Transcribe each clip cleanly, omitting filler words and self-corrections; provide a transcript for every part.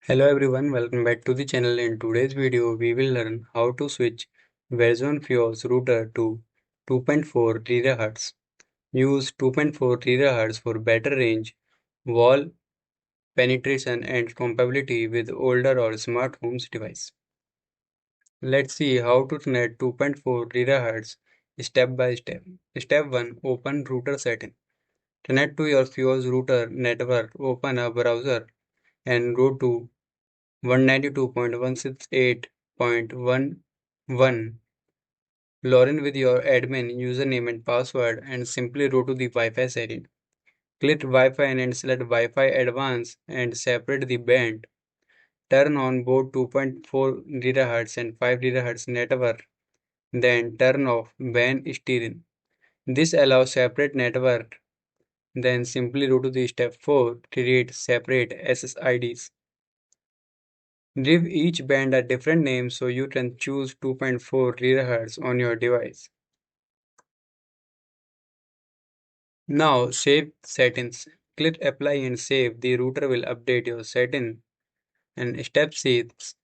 Hello everyone, welcome back to the channel. In today's video, we will learn how to switch Verizon Fios router to 2.4 GHz. Use 2.4 GHz for better range, wall penetration and compatibility with older or smart homes device. Let's see how to connect 2.4 GHz step by step. Step 1. Open router setting. Connect to your Fios router network. Open a browser and go to 192.168.11. Log in with your admin username and password and simply go to the Wi-Fi setting. Click Wi-Fi and select Wi-Fi Advanced and separate the band. Turn on both 2.4 GHz and 5 GHz network. Then turn off band steering. This allows separate network. Then simply go to the step 4, create separate SSIDs. Give each band a different name so you can choose 2.4 GHz on your device. Now save settings. Click apply and save. The router will update your setting. And step 6.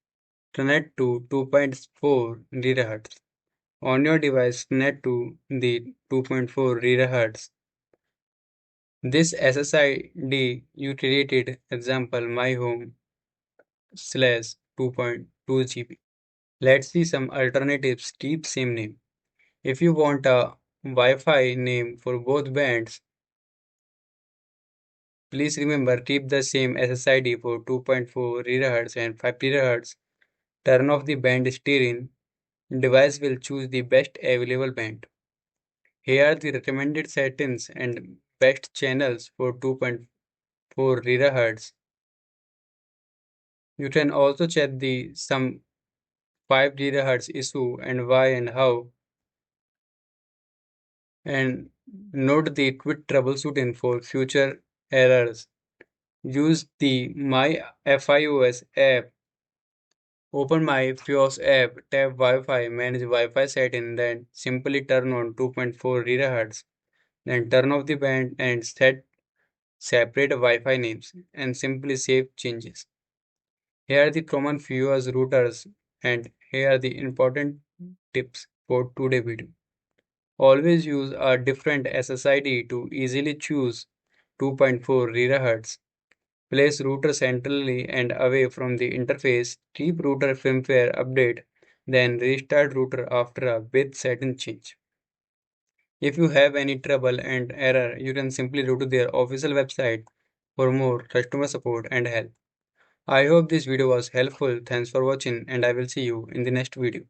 Connect to 2.4 GHz. On your device, connect to the 2.4 GHz. This SSID you created, example my home slash 2.2 GB. Let's see some alternatives. Keep same name. If you want a Wi-Fi name for both bands, please remember keep the same SSID for 2.4 GHz and 5 GHz. Turn off the band steering. Device will choose the best available band. Here are the recommended settings and best channels for 2.4 GHz. You can also check the some 5 GHz issue and why and how, and note the quick troubleshooting for future errors. Use the My Fios app. Open My Fios app, tap Wi-Fi, manage Wi-Fi setting, then simply turn on 2.4 GHz. Then turn off the band and set separate Wi-Fi names and simply save changes. Here are the common Fios routers and here are the important tips for today's video. Always use a different SSID to easily choose 2.4 GHz. Place router centrally and away from the interface. Keep router firmware update. Then restart router after a bit setting change. If you have any trouble and error, you can simply go to their official website for more customer support and help. I hope this video was helpful. Thanks for watching and I will see you in the next video.